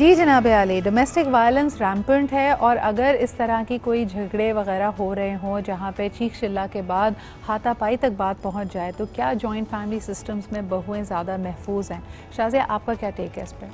जी जनाब आली, domestic violence rampant है और अगर इस तरह की कोई झगड़े वगैरह हो रहे हों जहाँ पे चीख चिल्ला के बाद हाथापाई तक बात पहुँच जाए तो क्या जॉइंट फैमिली सिस्टम्स में बहुएं ज़्यादा महफूज हैं? शाज़िया, आपका क्या टेक है इस पर?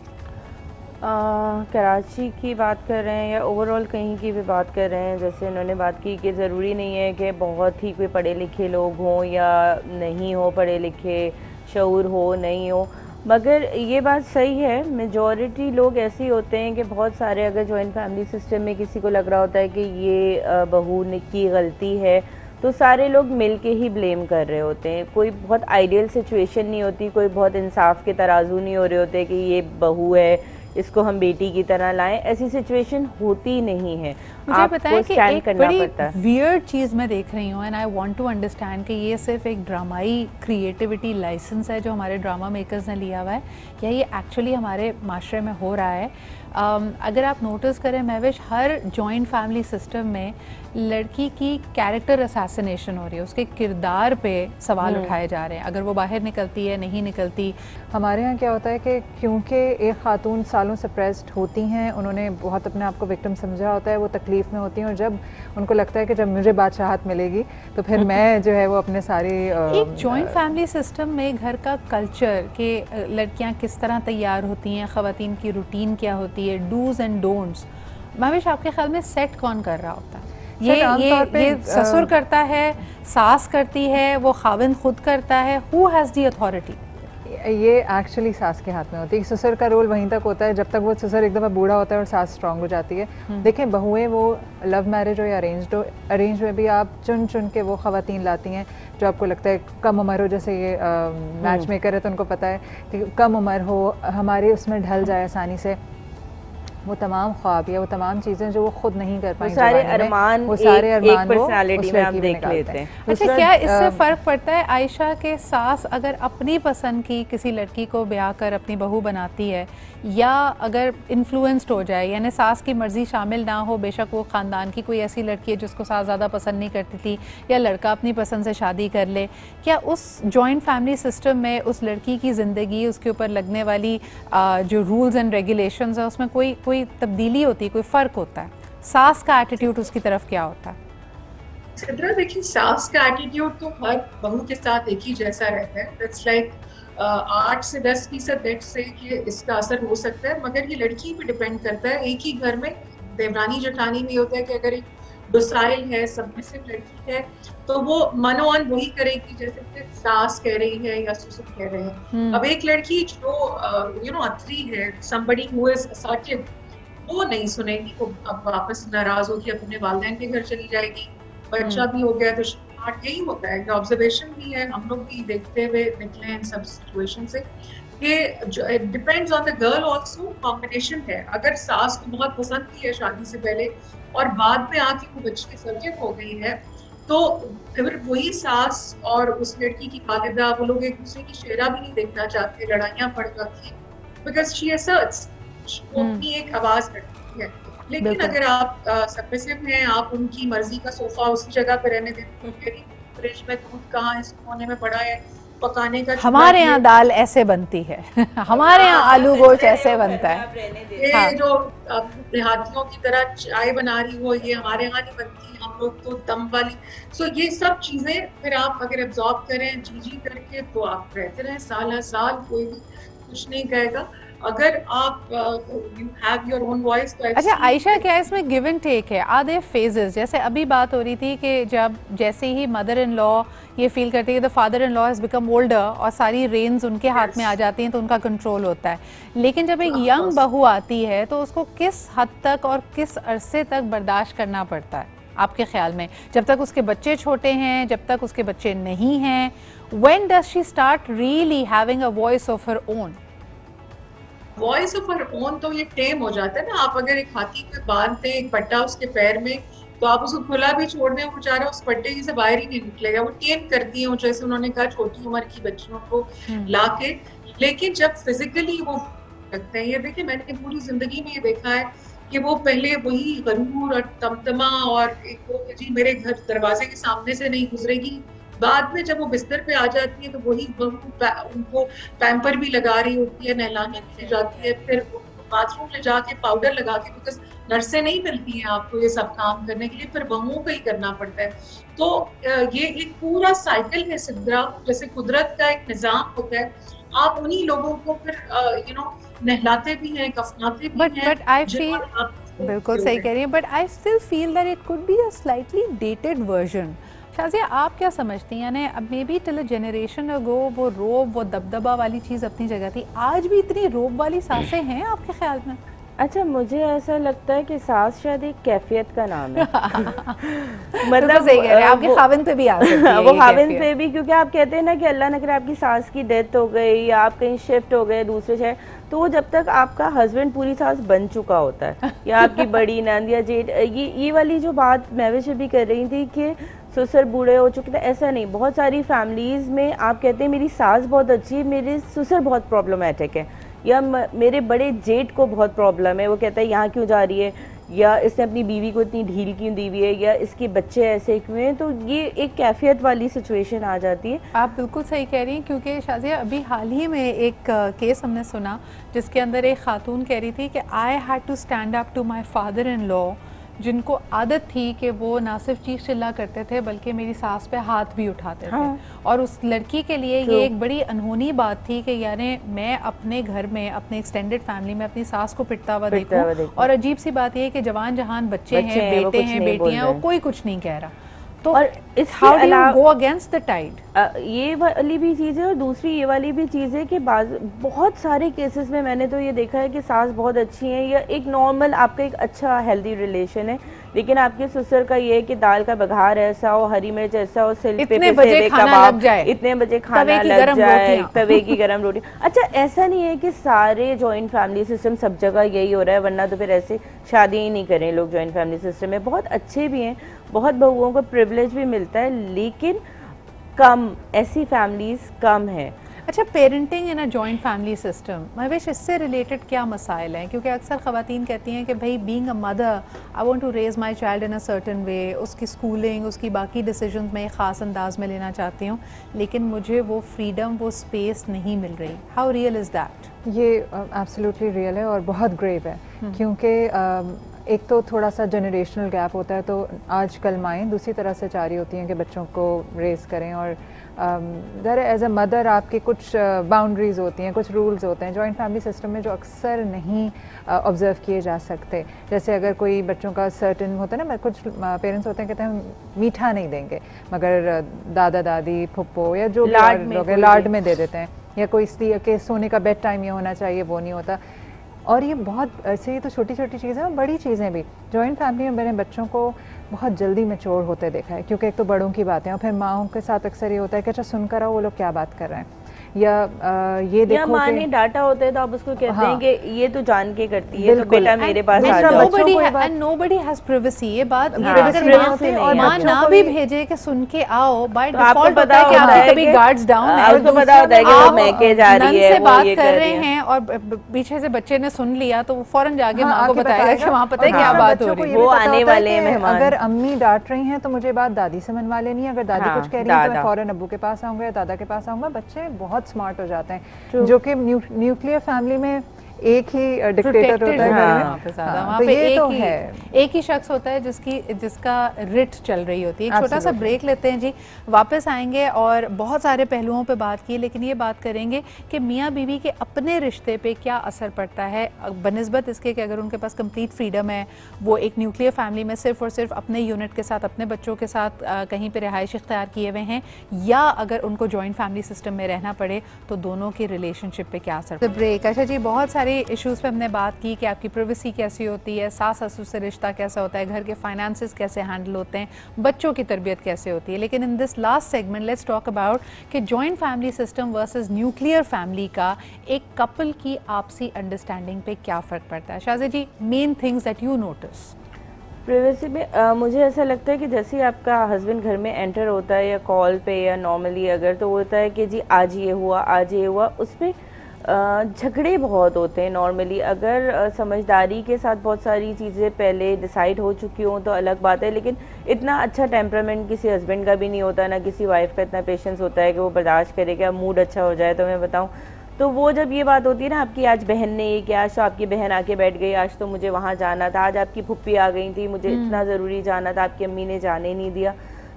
कराची की बात कर रहे हैं या ओवरऑल कहीं की भी बात कर रहे हैं? जैसे उन्होंने बात की कि ज़रूरी नहीं है कि बहुत ही कोई पढ़े लिखे लोग हों या नहीं हो पढ़े लिखे, शऊर हो नहीं हो, मगर ये बात सही है मेजॉरिटी लोग ऐसे होते हैं कि बहुत सारे अगर जॉइंट फैमिली सिस्टम में किसी को लग रहा होता है कि ये बहू की गलती है तो सारे लोग मिल के ही ब्लेम कर रहे होते हैं। कोई बहुत आइडियल सिचुएशन नहीं होती, कोई बहुत इंसाफ के तराजू नहीं हो रहे होते कि ये बहू है इसको हम बेटी की तरह लाएं, ऐसी सिचुएशन होती नहीं है। मुझे बताएं कि एक बड़ी वियर्ड चीज़ मैं देख रही हूँ and I want to understand कि ये सिर्फ एक ड्रामाई क्रिएटिविटी लाइसेंस है जो हमारे ड्रामा मेकर्स ने लिया हुआ है या ये एक्चुअली हमारे माशरे में हो रहा है। अगर आप नोटिस करें महविश, हर जॉइंट फैमिली सिस्टम में लड़की की कैरेक्टर असैसिनेशन हो रही है, उसके किरदार पे सवाल उठाए जा रहे हैं, अगर वो बाहर निकलती है नहीं निकलती। हमारे यहाँ क्या होता है कि क्योंकि एक खातून सालों सप्रेस्ड होती हैं, उन्होंने बहुत अपने आप को विक्टिम समझा होता है, वो तकलीफ़ में होती हैं और जब उनको लगता है कि जब मुझे बादशाहत मिलेगी तो फिर मैं जो है वो अपने सारी एक जॉइंट फैमिली सिस्टम में घर का कल्चर के लड़कियाँ किस तरह तैयार होती हैं, ख़वातीन की रूटीन क्या होती है, डूज एंड डोंट्स, महविश आपके ख्याल में सेट कौन कर रहा होता है? ये ससुर करता है, सास करती है, वो खाविंद खुद करता है? Who has the authority? ये एक्चुअली सास के हाथ में होती है। ससुर का रोल वहीं तक होता है जब तक वो ससुर एक दफ़ा बूढ़ा होता है और सास स्ट्रांग हो जाती है। देखें, बहुएं वो लव मैरिज हो या अरेंज में भी आप चुन चुन के वो ख़वातीन लाती हैं जो आपको लगता है कम उम्र हो, जैसे ये मैच मेकर है तो उनको पता है कि कम उम्र हो, हमारे उसमें ढल जाए आसानी से, वो तमाम ख्वाब या वो तमाम चीज़ें जो वो खुद नहीं कर पाएंगे, सारे अरमान वो सारे अरमान पर्सनालिटी में हम देख लेते हैं। अच्छा, क्या इससे फ़र्क पड़ता है आयशा के सास अगर अपनी पसंद की किसी लड़की को ब्याह कर अपनी बहू बनाती है या अगर इन्फ्लुएंस्ड हो जाए, यानी सास की मर्ज़ी शामिल ना हो, बेशक वो ख़ानदान की कोई ऐसी लड़की है जिसको सास ज़्यादा पसंद नहीं करती थी या लड़का अपनी पसंद से शादी कर ले, क्या उस जॉइंट फैमिली सिस्टम में उस लड़की की ज़िंदगी, उसके ऊपर लगने वाली जो रूल्स एंड रेगुलेशंस है उसमें कोई तब्दीली होती है, कोई फ़र्क होता है? सास का एटीट्यूड उसकी तरफ क्या होता है? सिद्रा, देखिए, सास का एटीट्यूड तो हर बहू के साथ एक ही जैसा रहता है। दैट्स लाइक 8 से 10% डेट से कि इसका असर हो सकता है, मगर ये लड़की पे डिपेंड करता है। एक ही घर में देवरानी जेठानी में होता है कि अगर एक डोसाइल है, सबमिसिव लड़की है तो वो मनोअन वही करेगी जैसे सास कह रही है या ससुर कह रहे हैं। अब एक लड़की जो अथरी है, somebody who is assertive, वो नहीं सुनेगी, वो अब वापस नाराज होकर अपने वालिदैन के घर चली जाएगी। बच्चा भी हो गया तो स्टार्ट यही होता है कि ऑब्जर्वेशन भी है, हम लोग भी देखते हुए निकले इन सब सिचुएशन से कि depends on the girl also, combination है। अगर सास को बहुत पसंद थी है शादी से पहले और बाद में आके वो बच्ची सर्जन हो गई है तो फिर वही सास और उस लड़की की वालिदा, वो लोग एक दूसरे की चेहरा भी नहीं देखना चाहते, लड़ाइयाँ पड़ जाती है बिकॉज शी असर्ट्स, वो अपनी एक आवाज करती है। लेकिन अगर आप सबमिसिव हैं, आप उनकी मर्जी का सोफा उसी जगह पे रहने देते हैं, फ्रिज में दूध कहाँ इस कोने में पड़ा है, पकाने का हमारे यहाँ दाल ऐसे बनती है हमारे यहाँ आलू गोश्त ऐसे बनता है, ये जो देहातियों की तरह चाय बना रही हो, ये हमारे यहाँ नहीं बनती, हम लोग तो दम वाली। सो ये सब चीजें फिर आप अगर एब्जॉर्ब करें जी करके तो आप रहते रहें साल साल, कोई भी कुछ नहीं कहेगा। अगर आप you have your own voice. अच्छा आयशा, क्या इसमें गिव एंड टेक है? Are there phases? जैसे अभी बात हो रही थी कि जब जैसे ही मदर इन लॉ ये फील करती है the father in law has become older और सारी रेंज उनके हाथ में आ जाती हैं तो उनका कंट्रोल होता है, लेकिन जब एक यंग बहू आती है तो उसको किस हद तक और किस अरसे तक बर्दाश्त करना पड़ता है आपके ख्याल में? जब तक उसके बच्चे छोटे हैं, जब तक उसके बच्चे नहीं हैं, when does she start really having a voice of her own? Voice of her own तो ये टेम हो जाता है ना। आप अगर एक हाथी पे बांधते एक पट्टा उसके पैर में तो आप उसको खुला भी छोड़ दें, वो बेचारा उस पट्टे से बाहर ही नहीं निकलेगा। वो टेम करती है, जैसे उन्होंने कहा छोटी उम्र की बच्चियों को लाके। लेकिन जब फिजिकली वो रखते हैं, ये देखिए मैंने पूरी जिंदगी में ये देखा है कि वो पहले वही गरूर और तमतमा और एक वो जी मेरे घर दरवाजे के सामने से नहीं गुजरेगी, बाद में जब वो बिस्तर पे आ जाती है तो वही उनको पैम्पर भी लगा रही होती है, नहलाने भी जाती है, फिर बाथरूम ले जाके पाउडर लगा के, बिकॉज नर्सें नहीं मिलती हैं आपको ये सब काम करने के लिए, फिर बहुओं को ही करना पड़ता है। तो ये एक पूरा साइकिल है सिद्रा, जैसे कुदरत का एक निजाम होता है, आप उन्हीं लोगों को फिर नहलाते भी हैं, कफनाते भी हैं। बट आई फील, बिल्कुल सही कह रही हैं, but I still feel that it could be a slightly dated version. Shazia, आप क्या समझती हैं? यानी अब may be till a generation ago वो रोब, वो दबदबा वाली चीज़ अपनी जगह थी, आज भी इतनी रोब वाली सासें हैं आपके ख्याल में? अच्छा, मुझे ऐसा लगता है कि सास शायद एक कैफियत का नाम है। मतलब सही कह रहे हैं, आपके खाविन पे भी आ सकती है वो खाविन पे भी, क्योंकि आप कहते हैं ना कि अल्लाह न करे आपकी सास की डेथ हो गई या आप कहीं शिफ्ट हो गए दूसरे शहर, तो वो जब तक आपका हस्बैंड पूरी सास बन चुका होता है या आपकी बड़ी नंद या जेठ, ये वाली जो बात महविश भी कर रही थी कि ससुर बूढ़े हो चुके थे, ऐसा नहीं। बहुत सारी फैमिलीज़ में आप कहते हैं मेरी सास बहुत अच्छी है, मेरे ससुर बहुत प्रॉब्लमेटिक है, या मेरे बड़े जेठ को बहुत प्रॉब्लम है, वो कहता है यहाँ क्यों जा रही है, या इसने अपनी बीवी को इतनी ढील क्यों दी हुई है, या इसके बच्चे ऐसे क्यों हैं। तो ये एक कैफियत वाली सिचुएशन आ जाती है। आप बिल्कुल सही कह रही हैं, क्योंकि शाज़िया अभी हाल ही में एक केस हमने सुना जिसके अंदर एक खातून कह रही थी कि I had to stand up to my father in law, जिनको आदत थी कि वो ना सिर्फ चीख चिल्ला करते थे बल्कि मेरी सास पे हाथ भी उठाते थे। और उस लड़की के लिए ये एक बड़ी अनहोनी बात थी कि यानी मैं अपने घर में, अपने एक्सटेंडेड फैमिली में अपनी सास को पिटता हुआ देखूं। और अजीब सी बात ये है कि जवान जहान बच्चे हैं, बेटे हैं, बेटियां, वो कोई कुछ नहीं कह रहा। तो how do you go against the tide? ये वाली भी चीज़ है, और दूसरी ये वाली भी चीज़ है कि बहुत सारे केसेस में मैंने तो ये देखा है कि सास बहुत अच्छी है, या एक नॉर्मल आपका एक अच्छा हेल्दी रिलेशन है, लेकिन आपके ससुर का ये है कि दाल का बघार ऐसा हो, हरी मिर्च ऐसा हो, सिल पे इतने बजे खाना लग जाए, इतने बजे खाना लग जाए, तवे की गर्म रोटी। अच्छा, ऐसा नहीं है कि सारे जॉइंट फैमिली सिस्टम सब जगह यही हो रहा है, वरना तो फिर ऐसे शादी ही नहीं करें लोग जॉइंट फैमिली सिस्टम में। बहुत अच्छे भी हैं, बहुत बहुओं को प्रिविलेज भी मिलता है, लेकिन कम ऐसी फैमिलीज कम है। अच्छा, parenting in a joint family system, Mahvish इससे रिलेटेड क्या मसाइल हैं? क्योंकि अक्सर ख़वातीन कहती हैं कि भाई being a mother I want to raise my child in a certain way, उसकी स्कूलिंग, उसकी बाकी डिसीजंस मैं एक ख़ास अंदाज में लेना चाहती हूँ, लेकिन मुझे वो फ्रीडम, वो स्पेस नहीं मिल रही। How real is that? ये एब्सोल्युटली रियल है और बहुत ग्रेव है, क्योंकि एक तो थोड़ा सा जनरेशनल गैप होता है, तो आजकल माएँ दूसरी तरह से चाह रही होती हैं कि बच्चों को रेज़ करें, और दर एज अ मदर आपकी कुछ बाउंड्रीज़ होती हैं, कुछ रूल्स होते हैं जॉइंट फैमिली सिस्टम में जो अक्सर नहीं ऑब्ज़र्व किए जा सकते। जैसे अगर कोई बच्चों का सर्टन होता है ना, कुछ पेरेंट्स होते हैं कहते हैं हम मीठा नहीं देंगे, मगर दादा दादी फुप्पो या जो लोग लाड में दे देते हैं, या कोई इसलिए कि सोने का बेड टाइम ये होना चाहिए, वो नहीं होता। और ये बहुत ऐसे ही तो छोटी छोटी चीज़ें हैं, बड़ी चीज़ें भी जॉइंट फैमिली में मैंने बच्चों को बहुत जल्दी मैच्योर होते देखा है, क्योंकि एक तो बड़ों की बातें और फिर माओं के साथ अक्सर ये होता है कि अच्छा सुनकर आओ वो लोग क्या बात कर रहे हैं, या ये देखो, या माँ ने डांटा होता है तो आप उसको कहते हैं कि ये तो जान के करती है, तो बेटा मेरे पास आ जाओ। nobody has privacy, ये बात अगर माँ ना भी भेजे कि सुन के आओ, बाय डिफॉल्ट होता है कि आपके कभी गार्ड्स डाउन है, आपको पता होता है कि वो मैके जा रही है, से बात कर रहे हैं और पीछे से बच्चे ने सुन लिया तो वो फौरन जाके माँ को बताएगा कि वहाँ पता है क्या बात हो रही है, वो आने वाले हैं मेहमान। अगर अम्मी डांट रही हैं तो मुझे बात दादी से मनवा लेनी है, अगर दादी कुछ कह रही है तो मैं फौरन अब्बू के पास आऊंगा या दादा के पास आऊंगा। बच्चे बहुत स्मार्ट हो जाते हैं, जो कि न्यूक्लियर फैमिली में एक ही डिक्टेटर होता है, वहाँ पे एक ही शख्स होता है जिसका रिट चल रही होती है। एक छोटा सा ब्रेक लेते हैं जी, वापस आएंगे और बहुत सारे पहलुओं पे बात की, लेकिन ये बात करेंगे कि मियाँ बीवी के अपने रिश्ते पे क्या असर पड़ता है बनिस्बत इसके कि अगर उनके पास कंप्लीट फ्रीडम है, वो एक न्यूक्लियर फैमिली में सिर्फ और सिर्फ अपने यूनिट के साथ, अपने बच्चों के साथ कहीं पर रिहाइश इख्तियार किए हुए हैं, या अगर उनको जॉइंट फैमिली सिस्टम में रहना पड़े तो दोनों की रिलेशनशिप पे क्या असर। ब्रेक। अच्छा जी, बहुत सारे इश्यूज़ पे हमने बात की कि आपकी प्राइवेसी कैसी होती है, सास ससुर से रिश्ता कैसा होता है, घर के फाइनेंसेस कैसे हैंडल होते हैं, बच्चों की तरबियत कैसे होती है, लेकिन in this last segment let's talk about कि joint family system versus nuclear family का एक कपल की आपसी अंडरस्टैंडिंग पे क्या फ़र्क पड़ता है। Shazia ji, main things that you notice. Privacy में मुझे ऐसा लगता है कि जैसे आपका हस्बैंड घर में एंटर होता है या कॉल पे या नॉर्मली अगर, तो होता है कि जी आज ये हुआ, आज ये हुआ, उसमें झगड़े बहुत होते हैं नॉर्मली। अगर समझदारी के साथ बहुत सारी चीज़ें पहले डिसाइड हो चुकी हों तो अलग बात है, लेकिन इतना अच्छा टेम्परामेंट किसी हस्बैंड का भी नहीं होता, ना किसी वाइफ का इतना पेशेंस होता है कि वो बर्दाश्त करे कि अब मूड अच्छा हो जाए। तो मैं बताऊं तो वो जब ये बात होती है ना आपकी, आज बहन ने ये किया, आज तो आपकी बहन आके बैठ गई, आज तो मुझे वहाँ जाना था, आज आपकी फुप्पी आ गई थी, मुझे इतना ज़रूरी जाना था, आपकी अम्मी ने जाने नहीं दिया,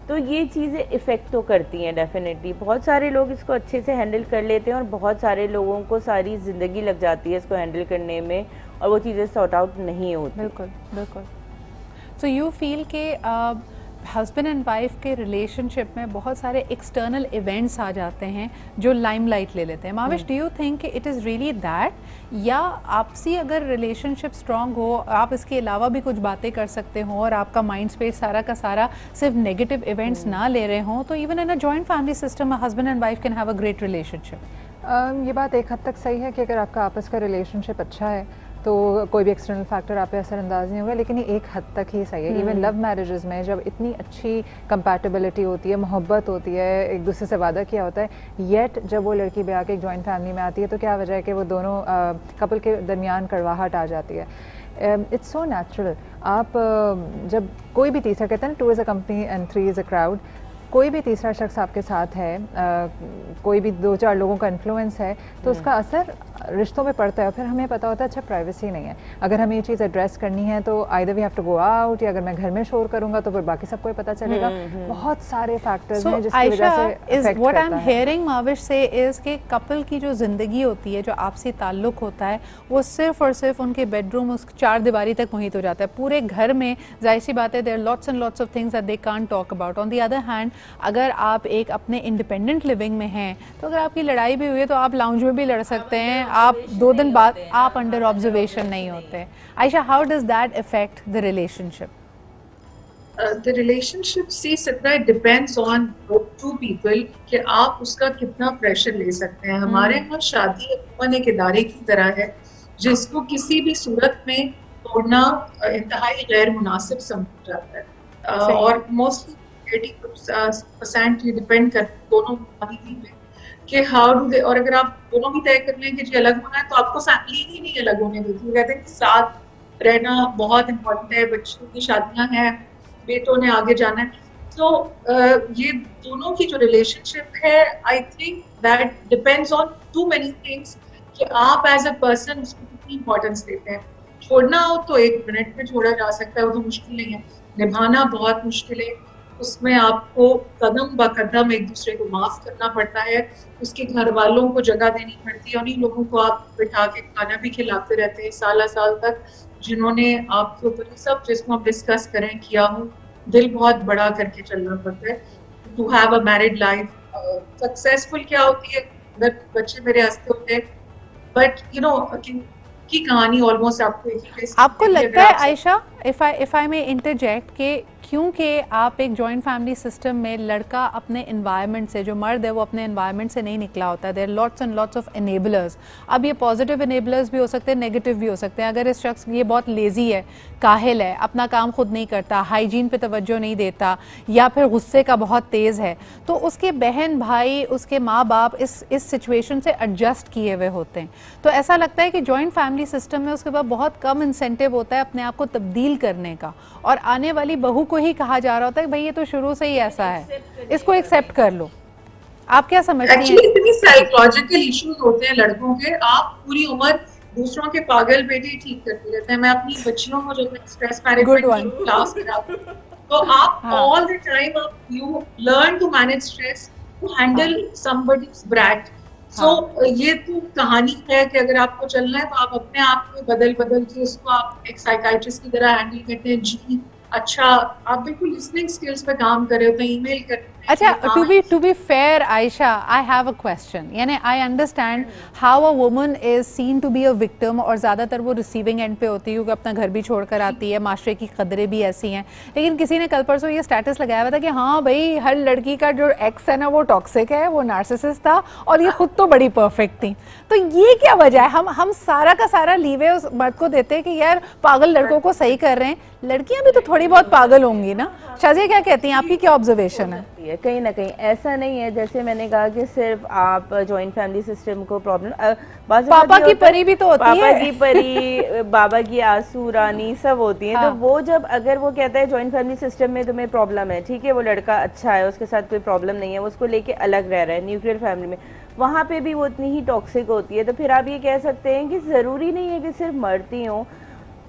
तो ये चीज़ें इफ़ेक्ट तो करती हैं डेफिनेटली। बहुत सारे लोग इसको अच्छे से हैंडल कर लेते हैं और बहुत सारे लोगों को सारी ज़िंदगी लग जाती है इसको हैंडल करने में और वो चीज़ें सॉर्ट आउट नहीं होती। बिल्कुल बिल्कुल। सो यू फील के हस्बैंड एंड वाइफ के रिलेशनशिप में बहुत सारे एक्सटर्नल इवेंट्स आ जाते हैं जो लाइमलाइट ले लेते हैं। Mavish, do you think it is really that, या आपसी अगर रिलेशनशिप स्ट्रांग हो, आप इसके अलावा भी कुछ बातें कर सकते हो और आपका माइंड स्पेस सारा का सारा सिर्फ नेगेटिव इवेंट्स ना ले रहे हों, तो even in a joint family system husband and wife can have a great relationship? ये बात एक हद तक सही है कि अगर आपका आपस का रिलेशनशिप अच्छा है तो कोई भी एक्सटर्नल फैक्टर आप पे असरअंदाज नहीं होगा, लेकिन ये एक हद तक ही सही है। इवन लव मैरिजेस में जब इतनी अच्छी कंपैटिबिलिटी होती है, मोहब्बत होती है, एक दूसरे से वादा किया होता है, येट जब वो लड़की ब्याह के एक जॉइंट फैमिली में आती है तो क्या वजह है कि वो दोनों कपल के दरमियान कड़वाहट आ जाती है। It's so natural. आप जब कोई भी तीसरा, कहते हैं ना 2 is a company and 3 is a crowd, कोई भी तीसरा शख्स आपके साथ है, कोई भी 2-4 लोगों का इन्फ्लुएंस है तो उसका असर रिश्तों में पड़ता है। फिर हमें पता होता है अच्छा प्राइवेसी नहीं है, अगर हमें ये चीज़ एड्रेस करनी है तो either we have to go out, या अगर मैं घर में शोर करूंगा तो फिर बाकी सबको ही पता चलेगा। बहुत सारे फैक्टर्स हैं जिसकी वजह से इफेक्ट व्हाट आई एम करता है। हियरिंग माविश से इज़ कि कपल की जो ज़िंदगी होती है, जो आपसी ताल्लुक होता है, वो सिर्फ और सिर्फ उनके बेडरूम, उस 4 दीवारी तक मुहित हो जाता है। पूरे घर में जाहिर सी बात है there lots and lots of things that they can't talk about. On the other hand, अगर आप एक अपने इंडिपेंडेंट लिविंग में हैं तो अगर आपकी लड़ाई भी हुई है तो आप लाउंज में भी लड़ सकते हैं, आप 2 दिन बाद आप अंडर ऑब्जर्वेशन नहीं होते। Ayesha, how does that affect the relationship? The relationship sees इतना depends on two people कि आप उसका कितना प्रेशर ले सकते हैं। हमारे यहाँ शादी अमूमन एक इदारे की तरह है जिसको किसी भी सूरत में तोड़ना इंतहाई गैर मुनासिब समझा जाता है और मोस्टली 80% ये डिपेंड करते दोनों फैमिली में कि हाउ डू दे। और अगर आप दोनों भी तय कर लें कि जी अलग होना है तो आपको फैमिली ही नहीं अलग होने देती। वो कहते हैं कि साथ रहना बहुत इम्पोर्टेंट है, बच्चों की शादियां हैं, बेटों ने आगे जाना है। तो ये दोनों की जो रिलेशनशिप है, I think that depends on too many things कि आप एज अ पर्सन उसको कितनी इंपॉर्टेंस देते हैं। छोड़ना हो तो 1 मिनट में छोड़ा जा सकता है, वो तो मुश्किल नहीं है। निभाना बहुत मुश्किल है, उसमें आपको कदम ब कदम एक दूसरे को माफ करना पड़ता है, उसके घर वालों को जगह देनी पड़ती है। उन्हीं लोगों को आप बिठा के खाना भी खिलाते रहते हैं साल तक, जिन्होंने आपके ऊपर सब जिसको हम डिस्कस करें किया हो। दिल बहुत बड़ा करके चलना पड़ता है to have a married life. Successful क्या होती है अगर बच्चे मेरे हंसते होते हैं, बट यू नो की कहानी ऑलमोस्ट आपको लगता है आयशा, इफ आई में इंटरजेक्ट के क्योंकि आप एक जॉइंट फैमिली सिस्टम में लड़का अपने एनवायरनमेंट से, जो मर्द है वो अपने एनवायरनमेंट से नहीं निकला होता है, there lots and lots of enablers. अब ये पॉजिटिव इनेबलर्स भी हो सकते हैं, नेगेटिव भी हो सकते हैं। अगर इस शख्स ये बहुत लेजी है, काहिल है, अपना काम खुद नहीं करता, हाइजीन पे तवज्जो नहीं देता, या फिर गुस्से का बहुत तेज़ है, तो उसके बहन भाई, उसके माँ बाप इस सिचुएशन से एडजस्ट किए हुए होते हैं। तो ऐसा लगता है कि जॉइंट फैमिली सिस्टम में उसके पास बहुत कम इंसेंटिव होता है अपने आप को तब्दील करने का, और आने वाली बहू को ही कहा जा रहा होता है कि भाई ये तो शुरू से ही ऐसा है, इसको एक्सेप्ट कर लो। आप क्या समझते हैं? एक्चुअली इतनी साइकोलॉजिकल इश्यूज होते हैं लड़कों के, आप पूरी उम्र दूसरों के पागल बेटे ठीक करते रहते हैं। मैं अपनी बच्चियों को जब स्ट्रेस मैनेजमेंट क्लास कराती हूँ तो आप all the time you learn to manage stress, to handle somebody's brat. So ये तो कहानी है कि अगर आपको चलना है तो आप अपने आप में बदल के उसको आप एक साइकाइट्रिस्ट की तरह हैंडल करते हैं। जी अच्छा, आप बिल्कुल लिसनिंग स्किल्स पे काम कर रहे होते हैं, ईमेल करते हैं। अच्छा, to be fair Ayesha, I have a question. यानी I understand how a woman is seen to be a victim, और ज़्यादातर वो रिसीविंग एंड पे होती है क्योंकि अपना घर भी छोड़ कर आती है, माशरे की कदरें भी ऐसी हैं। लेकिन किसी ने कल परसों ये स्टेटस लगाया हुआ था कि हाँ भाई, हर लड़की का जो एक्स है ना वो टॉक्सिक है, वो नार्सिसिस्ट था, और ये खुद तो बड़ी परफेक्ट थी। तो ये क्या वजह है? हम सारा का सारा लीवे उस मर्द को देते हैं कि यार पागल लड़कों को सही कर रहे हैं, लड़कियां भी तो थोड़ी थोड़ी बहुत पागल होंगी ना। शाजिया क्या कहती हैं, आपकी क्या ऑब्जर्वेशन है? कहीं ना कहीं ऐसा नहीं है, जैसे मैंने कहा कि सिर्फ आप जॉइंट फैमिली सिस्टम को प्रॉब्लम, पापा की परी भी तो होती है, पापा की परी, बाबा की आंसू रानी सब होती है। तो वो जब अगर वो कहता है जॉइंट फैमिली सिस्टम में तुम्हें प्रॉब्लम है, ठीक है, वो लड़का अच्छा है, उसके साथ कोई प्रॉब्लम नहीं है, वो उसको लेके अलग रह रहा है न्यूक्लियर फैमिली में, वहाँ पे भी वो इतनी ही टॉक्सिक होती है। तो फिर आप ये कह सकते हैं कि ज़रूरी नहीं है कि सिर्फ मरती हों,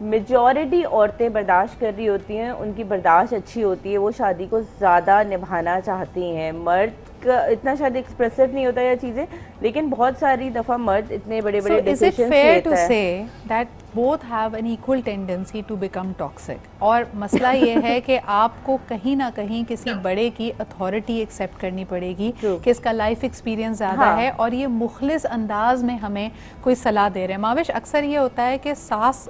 मेजॉरिटी औरतें बर्दाश्त कर रही होती हैं, उनकी बर्दाश्त अच्छी होती है, वो शादी को ज़्यादा निभाना चाहती हैं। मर्द का इतना शायद एक्सप्रेसिव नहीं होता है चीज़ें, लेकिन बहुत सारी दफ़ा मर्द इतने बड़े बड़े डिसीजंस लेता है। That both have an equal tendency to become toxic, और मसला ये है कि आपको कहीं ना कहीं किसी बड़े की अथॉरिटी एक्सेप्ट करनी पड़ेगी कि इसका लाइफ एक्सपीरियंस ज़्यादा है और ये मुखलिस अंदाज में हमें कोई सलाह दे रहे हैं। माविश, अक्सर ये होता है कि सास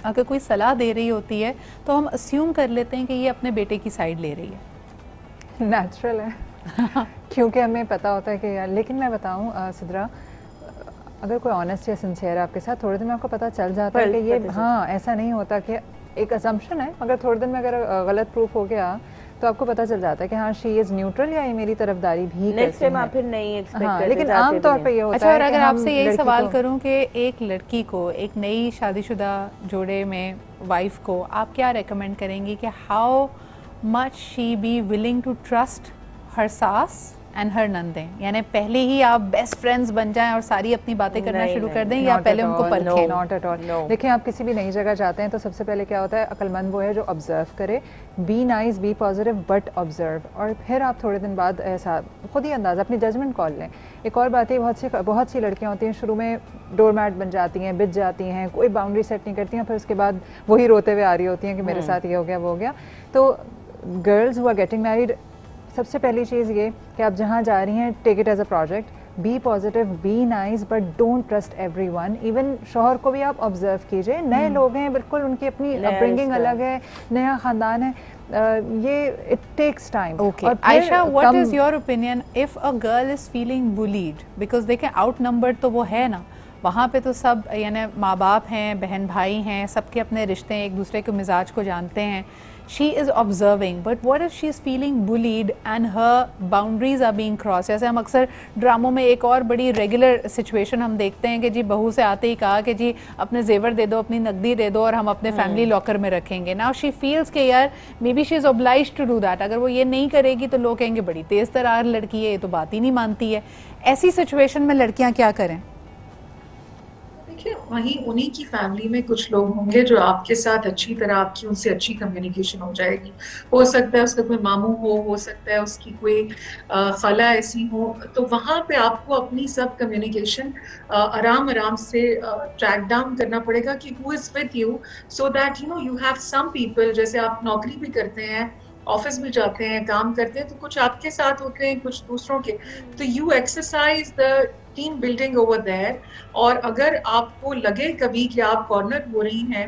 अगर कोई सलाह दे रही होती है तो हम अस्यूम कर लेते हैं कि ये अपने बेटे की साइड ले रही है। नेचुरल है क्योंकि हमें पता होता है कि यार, लेकिन मैं बताऊं सिद्रा, अगर कोई ऑनेस्ट या सिंसियर है आपके साथ, थोड़े दिन में आपको पता चल जाता है कि ये ऐसा नहीं होता कि एक असम्पशन है, मगर थोड़े दिन में अगर गलत प्रूफ हो गया तो आपको पता चल जाता है कि हाँ शी इज न्यूट्रल या ये मेरी तरफदारी भी नेक्स्ट टाइम आप फिर नहीं एक्सपेक्ट करते। लेकिन आम तौर पे ये होता है। अच्छा, और अगर आपसे यही सवाल करूं कि एक लड़की को, एक नई शादीशुदा जोड़े में वाइफ को आप क्या रेकमेंड करेंगी कि how much she be willing to trust her सास एंड हर नंदे, यानी पहले ही आप बेस्ट फ्रेंड्स बन जाएं और सारी अपनी बातें करना शुरू कर दें, या पहले उनको परखें? Not at all. देखिए, आप किसी भी नई जगह जाते हैं तो सबसे पहले क्या होता है, अक्लमंद वो है जो ऑब्जर्व करे, be nice, be positive, but observe, और फिर आप थोड़े दिन बाद ऐसा खुद ही अंदाज़ा अपनी जजमेंट कॉल लें। एक और बात है, बहुत सी लड़कियाँ होती हैं शुरू में डोर मैट बन जाती हैं, बिछ जाती हैं, कोई बाउंड्री सेट नहीं करती हैं, फिर उसके बाद वही रोते हुए आ रही होती हैं कि मेरे साथ ये हो गया वो हो गया। तो girls who are getting married, सबसे पहली चीज़ ये कि आप जहाँ जा रही हैं, take it as a project, be positive, be nice, but don't trust everyone. Even शोहर को भी आप ऑब्जर्व कीजिए, नए लोग हैं, बिल्कुल उनकी अपनी अपब्रिंगिंग अलग है, नया ख़ानदान है, ये it takes time. Okay Ayesha, what is your opinion if a girl is feeling bullied? Because देखें, आउट नंबर तो वो है ना, वहाँ पे तो सब यानी माँ बाप हैं, बहन भाई हैं, सबके अपने रिश्ते हैं, एक दूसरे के मिजाज को जानते हैं। She is observing, but what if she is feeling bullied and her boundaries are being crossed? जैसे हम अक्सर ड्रामों में एक और बड़ी रेगुलर सिचुएशन हम देखते हैं कि जी बहू से आते ही कहा कि जी अपने जेवर दे दो, अपनी नकदी दे दो और हम अपने फैमिली लॉकर में रखेंगे। नाउ शी फील्स के यार maybe she is obliged to do that. अगर वो ये नहीं करेगी तो लोग कहेंगे बड़ी तेज़ तरार लड़की है, ये तो बात ही नहीं मानती है। ऐसी सिचुएशन में लड़कियाँ क्या करें? वहीं उन्हीं की फैमिली में कुछ लोग होंगे जो आपके साथ अच्छी तरह, आपकी उनसे अच्छी कम्युनिकेशन हो जाएगी। हो सकता है उसका कोई मामू हो सकता है उसकी कोई खाला ऐसी हो, तो वहाँ पे आपको अपनी सब कम्युनिकेशन आराम से ट्रैक डाउन करना पड़ेगा कि who is with you, so that you have some people, जैसे आप नौकरी भी करते हैं, ऑफिस भी जाते हैं, काम करते हैं, तो कुछ आपके साथ होते हैं, कुछ दूसरों के, तो you exercise the team building over there. और अगर आपको लगे कभी कि आप कॉर्नर हो रही हैं,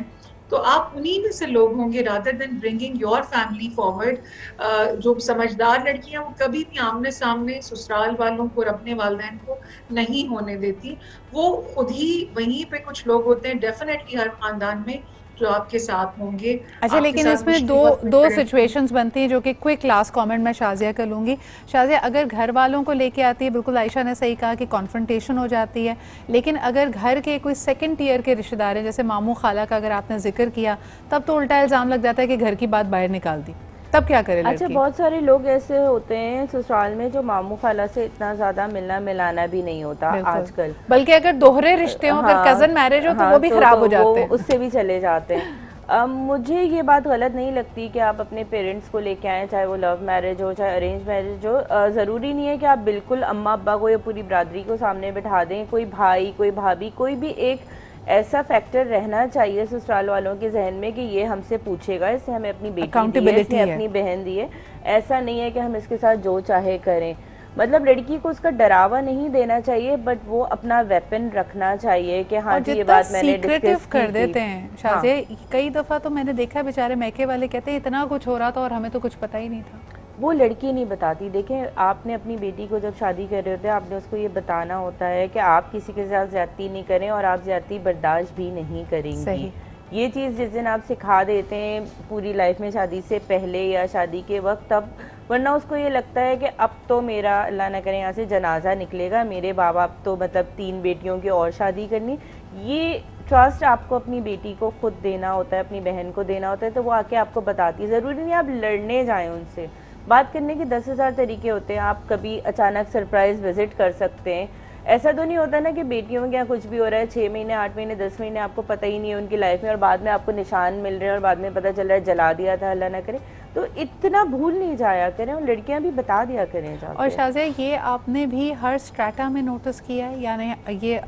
तो आप उन्हीं में से लोग होंगे, rather than bringing your family forward. जो समझदार लड़कियां, वो कभी भी आमने सामने ससुराल वालों को और अपने वालिदैन को नहीं होने देती। वो खुद ही वहीं पे कुछ लोग होते हैं डेफिनेटली हर खानदान में जो आपके साथ होंगे। अच्छा, लेकिन इसमें दो सिचुएशंस बनती हैं जो कि क्विक लास्ट कमेंट मैं शाजिया कर लूँगी। शाजिया, अगर घर वालों को लेके आती है, बिल्कुल आयशा ने सही कहा कि कॉन्फ्रंटेशन हो जाती है, लेकिन अगर घर के कोई सेकंड टियर के रिश्तेदार हैं, जैसे मामू खाला का अगर आपने जिक्र किया, तब तो उल्टा इल्ज़ाम लग जाता है कि घर की बात बाहर निकाल दी, तब क्या करें? अच्छा, बहुत सारे लोग ऐसे होते हैं ससुराल में जो मामू खाला से इतना ज्यादा मिलना मिलाना भी नहीं होता आजकल, बल्कि अगर दोहरे रिश्ते हों, अगर कजन मैरिज हो, तो वो भी खराब हो जाते हैं, उससे भी चले जाते हैं। मुझे ये बात गलत नहीं लगती कि आप अपने पेरेंट्स को लेके आएँ, चाहे वो लव मैरिज हो चाहे अरेंज मैरिज हो। ज़रूरी नहीं है कि आप बिल्कुल अम्मा अब्बा को या पूरी बरादरी को सामने बिठा दें। कोई भाई, कोई भाभी, कोई भी एक ऐसा फैक्टर रहना चाहिए ससुराल वालों के जहन में कि ये हमसे पूछेगा, इससे हमें अपनी बेटी दी है, इसने अपनी बहन दी है। ऐसा नहीं है कि हम इसके साथ जो चाहे करें। मतलब लड़की को उसका डरावा नहीं देना चाहिए, बट वो अपना वेपन रखना चाहिए कि हाँ जी ये बात मैंने डिस्कस कर देते हैं। शाज़िया, कई दफ़ा तो मैंने देखा है बेचारे मैके वाले कहते हैं इतना कुछ हो रहा था और हमें तो कुछ पता ही नहीं था। वो लड़की नहीं बताती। देखें, आपने अपनी बेटी को जब शादी कर रहे होते हैं, आपने उसको ये बताना होता है कि आप किसी के साथ ज्यादती नहीं करें और आप ज्यादती बर्दाश्त भी नहीं करेंगी। ये चीज़ जिस दिन आप सिखा देते हैं पूरी लाइफ में शादी से पहले या शादी के वक्त, तब वरना उसको ये लगता है कि अब तो मेरा अल्लाह ना करे यहाँ से जनाजा निकलेगा, मेरे बाप बाप तो मतलब 3 बेटियों की और शादी करनी। ये ट्रस्ट आपको अपनी बेटी को खुद देना होता है, अपनी बहन को देना होता है, तो वो आके आपको बताती है। ज़रूरी नहीं आप लड़ने जाएं उनसे, बात करने के 10,000 तरीके होते हैं। आप कभी अचानक सरप्राइज़ विज़िट कर सकते हैं। ऐसा तो नहीं होता ना कि बेटियों के यहाँ कुछ भी हो रहा है, 6 महीने 8 महीने 10 महीने आपको पता ही नहीं है उनकी लाइफ में, और बाद में आपको निशान मिल रहे हैं और बाद में पता चल रहा है जला दिया था, अल्लाह ना करे। तो इतना भूल नहीं जाया करें, और लड़कियां भी बता दिया करें जाके। और शाज़िया, ये आपने भी हर स्ट्रैटा में नोटिस किया है, यानी ये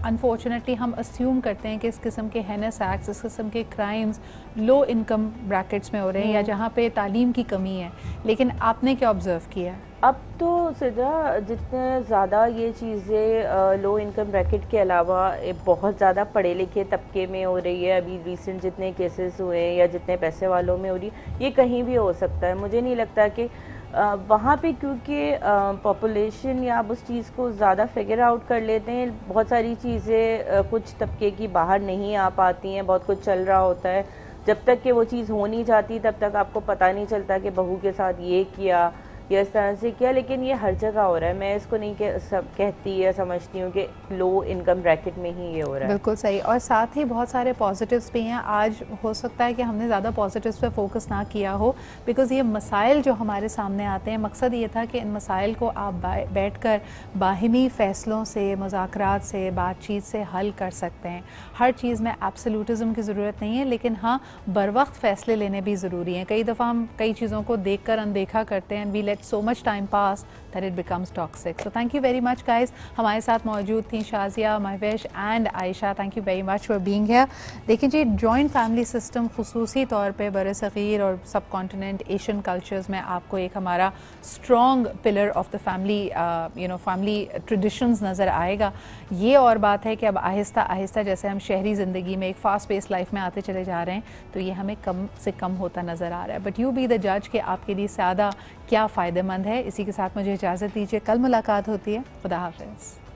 अनफॉर्चुनेटली हम अस्यूम करते हैं कि इस किस्म के हेनस एक्ट्स, इस किस्म के क्राइम्स लो इनकम ब्रैकेट्स में हो रहे हैं या जहाँ पे तालीम की कमी है, लेकिन आपने क्या ऑब्ज़र्व किया है? अब तो सिद्रा जितने ज़्यादा ये चीज़ें लो इनकम ब्रैकेट के अलावा बहुत ज़्यादा पढ़े लिखे तबके में हो रही है, अभी रिसेंट जितने केसेस हुए हैं या जितने पैसे वालों में हो रही है, ये कहीं भी हो सकता है। मुझे नहीं लगता कि वहाँ पे, क्योंकि पॉपुलेशन या आप उस चीज़ को ज़्यादा फिगर आउट कर लेते हैं, बहुत सारी चीज़ें कुछ तबके की बाहर नहीं आ पाती हैं, बहुत कुछ चल रहा होता है। जब तक कि वो चीज़ हो नहीं जाती तब तक आपको पता नहीं चलता कि बहू के साथ ये किया या इस तरह से किया, लेकिन ये हर जगह हो रहा है। मैं इसको नहीं कहती या समझती हूँ कि लो इनकम ब्रैकेट में ही ये हो रहा है। बिल्कुल सही। और साथ ही बहुत सारे पॉजिटिव्स भी हैं। आज हो सकता है कि हमने ज़्यादा पॉजिटिव्स पे फोकस ना किया हो, बिकॉज़ ये मसाइल जो हमारे सामने आते हैं, मकसद ये था कि इन मसाइल को आप बैठकर बाहिमी फ़ैसलों से, मुज़ाकरात से, बातचीत से हल कर सकते हैं। हर चीज़ में एब्सोल्यूटिज़म की ज़रूरत नहीं है, लेकिन हाँ, बर वक्त फ़ैसले लेने भी ज़रूरी हैं। कई दफ़ा हम कई चीज़ों को देख कर अनदेखा करते हैं, we let so much time pass that it becomes toxic. So thank you very much guys. हमारे साथ मौजूद थी Shazia, Mahvish and Ayesha. Thank you very much for being here. देखिए जी, जॉइंट फैमिली सिस्टम खुसूसी तौर पे बर-ए-सग़ीर और सब कॉन्टिनेंट एशियन कल्चर्स में आपको एक हमारा strong pillar of the family family traditions नज़र आएगा। ये और बात है कि अब आहिस्ता आहिस्ता जैसे हम शहरी ज़िंदगी में एक फ़ास्ट पेस लाइफ में आते चले जा रहे हैं, तो ये हमें कम से कम होता नज़र आ रहा है। बट यू बी द जज कि आपके लिए ज़्यादा क्या फ़ायदेमंद है। इसी के साथ मुझे इजाज़त दीजिए, कल मुलाकात होती है। खुदा हाफ़िज़।